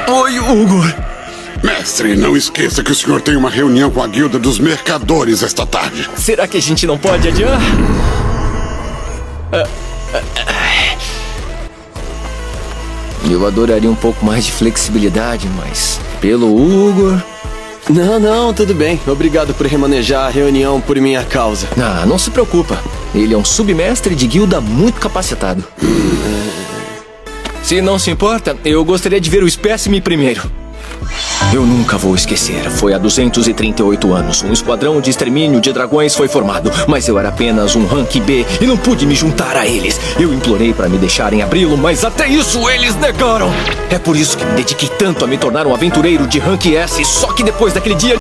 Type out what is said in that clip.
Oi, Ugor. Mestre, não esqueça que o senhor tem uma reunião com a Guilda dos Mercadores esta tarde. Será que a gente não pode adiar? Eu adoraria um pouco mais de flexibilidade, mas pelo Ugor... Não, tudo bem. Obrigado por remanejar a reunião por minha causa. Ah, não se preocupa. Ele é um submestre de guilda muito capacitado. Se não se importa, eu gostaria de ver o espécime primeiro. Eu nunca vou esquecer. Foi há 238 anos. Um esquadrão de extermínio de dragões foi formado. Mas eu era apenas um rank B e não pude me juntar a eles. Eu implorei para me deixarem abri-lo, mas até isso eles negaram. É por isso que me dediquei tanto a me tornar um aventureiro de rank S. Só que depois daquele dia...